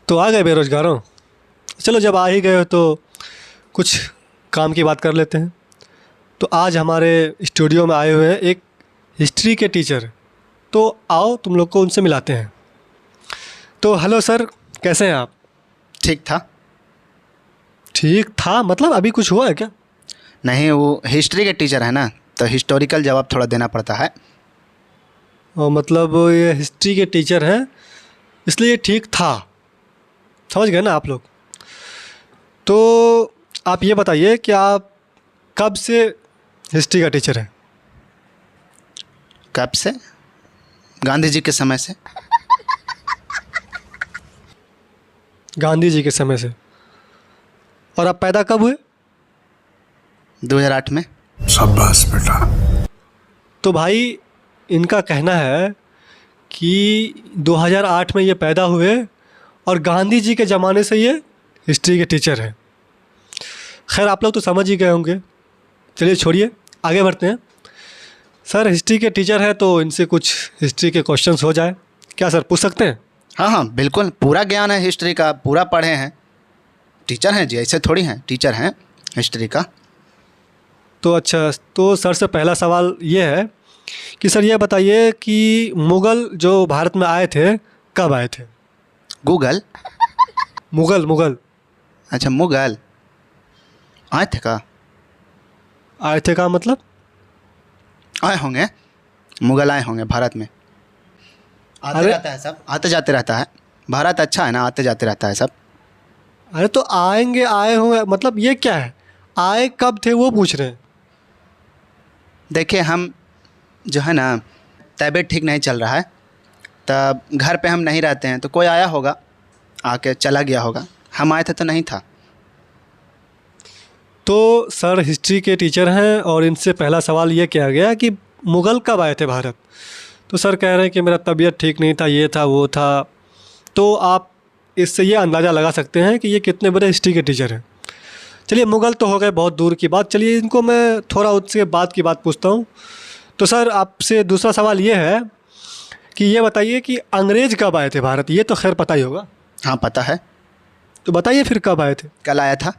तो आ गए बेरोजगारों। चलो जब आ ही गए हो तो कुछ काम की बात कर लेते हैं। तो आज हमारे स्टूडियो में आए हुए हैं एक हिस्ट्री के टीचर। तो आओ तुम लोग को उनसे मिलाते हैं। तो हेलो सर, कैसे हैं आप? ठीक था। ठीक था मतलब अभी कुछ हुआ है क्या? नहीं, वो हिस्ट्री के टीचर है ना, तो हिस्टोरिकल जवाब थोड़ा देना पड़ता है। और मतलब ये हिस्ट्री के टीचर हैं इसलिए ठीक था, समझ गए ना आप लोग? तो आप ये बताइए कि आप कब से हिस्ट्री का टीचर हैं? कब से? गांधी जी के समय से। गांधी जी के समय से। और आप पैदा कब हुए? 2008 में। शाबाश बेटा। तो भाई इनका कहना है कि 2008 में ये पैदा हुए और गांधी जी के ज़माने से ये हिस्ट्री के टीचर हैं। खैर आप लोग तो समझ ही गए होंगे। चलिए छोड़िए, आगे बढ़ते हैं। सर हिस्ट्री के टीचर हैं तो इनसे कुछ हिस्ट्री के क्वेश्चंस हो जाए, क्या सर पूछ सकते हैं? हाँ हाँ बिल्कुल, पूरा ज्ञान है हिस्ट्री का, पूरा पढ़े हैं। टीचर हैं जी, ऐसे थोड़ी हैं, टीचर हैं हिस्ट्री का। तो अच्छा, तो सर से पहला सवाल ये है कि सर ये बताइए कि मुग़ल जो भारत में आए थे कब आए थे? गूगल। मुग़ल मुग़ल अच्छा, मुगल आए थे का? आए थे का मतलब? आए होंगे, मुगल आए होंगे भारत में। आते अरे- रहता है सब, आते जाते रहता है। भारत अच्छा है ना, आते जाते रहता है सब। अरे तो आएंगे, आए होंगे मतलब ये क्या है? आए कब थे वो पूछ रहे हैं। देखिए, हम जो है ना, तबीयत ठीक नहीं चल रहा है, तब घर पे हम नहीं रहते हैं, तो कोई आया होगा, आके चला गया होगा। हम आए थे तो नहीं था। तो सर हिस्ट्री के टीचर हैं और इनसे पहला सवाल ये किया गया कि मुग़ल कब आए थे भारत। तो सर कह रहे हैं कि मेरा तबीयत ठीक नहीं था, ये था वो था। तो आप इससे ये अंदाज़ा लगा सकते हैं कि ये कितने बड़े हिस्ट्री के टीचर हैं। चलिए मुग़ल तो हो गए बहुत दूर की बात, चलिए इनको मैं थोड़ा उससे बाद की बात पूछता हूँ। तो सर आपसे दूसरा सवाल ये है कि ये बताइए कि अंग्रेज़ कब आए थे भारत? ये तो खैर पता ही होगा। हाँ पता है। तो बताइए फिर कब आए थे? कल आया था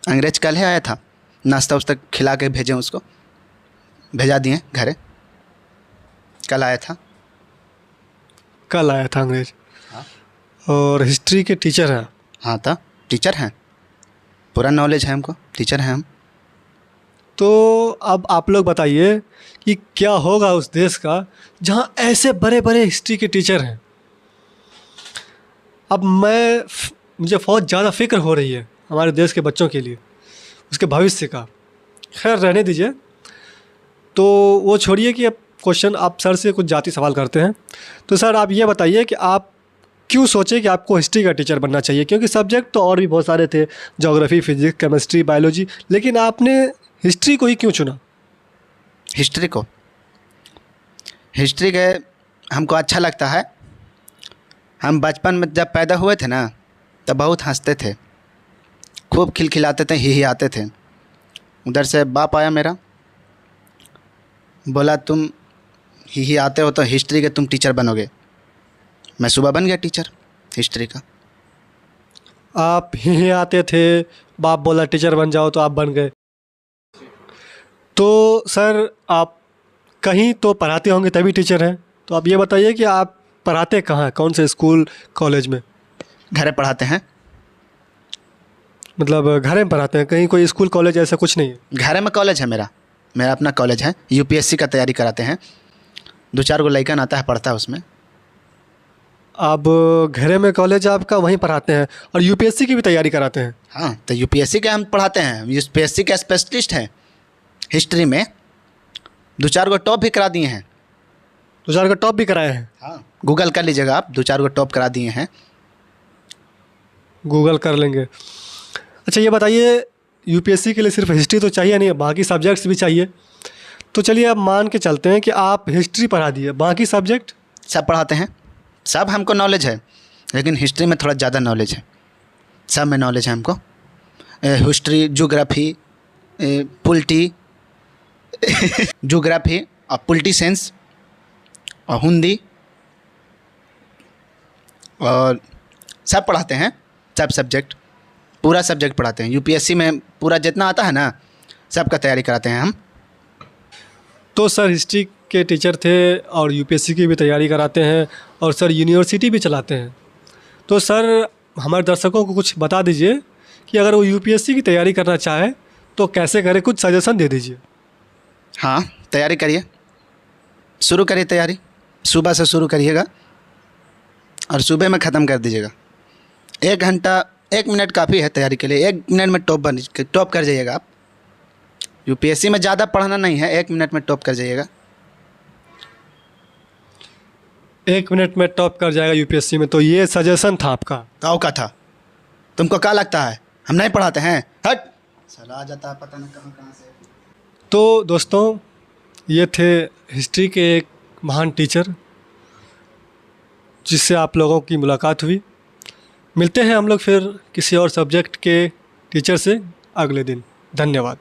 अंग्रेज, कल ही आया था। नाश्ता उस्ता खिला के भेजे, उसको भेजा दिए घरे। कल आया था। कल आया था अंग्रेज़। हाँ। और हिस्ट्री के टीचर हैं। हाँ था, टीचर हैं, पूरा नॉलेज है हमको, टीचर हैं हम। तो अब आप लोग बताइए कि क्या होगा उस देश का जहाँ ऐसे बड़े बड़े हिस्ट्री के टीचर हैं। अब मुझे बहुत ज़्यादा फिक्र हो रही है हमारे देश के बच्चों के लिए, उसके भविष्य का। खैर रहने दीजिए। तो वो छोड़िए कि अब क्वेश्चन आप सर से कुछ जाति सवाल करते हैं। तो सर आप ये बताइए कि आप क्यों सोचे कि आपको हिस्ट्री का टीचर बनना चाहिए? क्योंकि सब्जेक्ट तो और भी बहुत सारे थे, ज्योग्राफी, फिजिक्स, केमिस्ट्री, बायोलॉजी, लेकिन आपने हिस्ट्री को ही क्यों चुना? हिस्ट्री को, हिस्ट्री के हमको अच्छा लगता है। हम बचपन में जब पैदा हुए थे ना, तब बहुत हंसते थे, खूब खिलखिलाते थे, ही आते थे। उधर से बाप आया मेरा, बोला तुम ही आते हो तो हिस्ट्री के तुम टीचर बनोगे। मैं सुबह बन गया टीचर हिस्ट्री का। आप ही आते थे, बाप बोला टीचर बन जाओ तो आप बन गए। तो सर आप कहीं तो पढ़ाते होंगे तभी टीचर हैं। तो आप ये बताइए कि आप पढ़ाते कहाँ हैं, कौन से स्कूल कॉलेज में? घरे पढ़ाते हैं। मतलब घर में पढ़ाते हैं, कहीं कोई स्कूल कॉलेज ऐसा कुछ नहीं है? घरे में कॉलेज है मेरा, मेरा अपना कॉलेज है। यूपीएससी का तैयारी कराते हैं, 2-4 गो लड़का आता है, पढ़ता है उसमें। आप घरे में कॉलेज आपका, वहीं पढ़ाते हैं और यूपीएससी की भी तैयारी कराते हैं? हाँ, तो यूपीएससी के हम पढ़ाते हैं, यूपीएससी के स्पेशलिस्ट हैं हिस्ट्री में। 2-4 गो टॉप भी करा दिए हैं। 2-4 का टॉप भी कराए हैं? हाँ, गूगल कर लीजिएगा आप, 2-4 गो टॉप करा दिए हैं। गूगल कर लेंगे। अच्छा ये बताइए, यूपीएससी के लिए सिर्फ हिस्ट्री तो चाहिए नहीं, बाकी सब्जेक्ट्स भी चाहिए। तो चलिए अब मान के चलते हैं कि आप हिस्ट्री पढ़ा दिए, बाकी सब्जेक्ट? सब पढ़ाते हैं, सब हमको नॉलेज है, लेकिन हिस्ट्री में थोड़ा ज़्यादा नॉलेज है। सब में नॉलेज है हमको, हिस्ट्री, ज्योग्राफी, पॉलिटी ज्योग्राफी और पॉलिटी साइंस और हिंदी और सब पढ़ाते हैं, सब सब्जेक्ट, पूरा सब्जेक्ट पढ़ाते हैं। यूपीएससी में पूरा जितना आता है ना, सबका तैयारी कराते हैं हम। तो सर हिस्ट्री के टीचर थे और यूपीएससी की भी तैयारी कराते हैं और सर यूनिवर्सिटी भी चलाते हैं। तो सर हमारे दर्शकों को कुछ बता दीजिए कि अगर वो यूपीएससी की तैयारी करना चाहे तो कैसे करे, कुछ सजेशन दे दीजिए। हाँ, तैयारी करिए, शुरू करिए तैयारी, सुबह से शुरू करिएगा और सुबह में ख़त्म कर दीजिएगा। 1 घंटा 1 मिनट काफ़ी है तैयारी के लिए। 1 मिनट में टॉप कर जाइएगा आप। यूपीएससी में ज़्यादा पढ़ना नहीं है, 1 मिनट में टॉप कर जाइएगा। 1 मिनट में टॉप कर जाएगा यूपीएससी में, तो ये सजेशन था आपका? गाँव का था। तुमको क्या लगता है हम नहीं पढ़ाते हैं? हट, चला आ जाता है पता नहीं कहाँ से। तो दोस्तों, ये थे हिस्ट्री के एक महान टीचर जिससे आप लोगों की मुलाकात हुई। मिलते हैं हम लोग फिर किसी और सब्जेक्ट के टीचर से अगले दिन। धन्यवाद।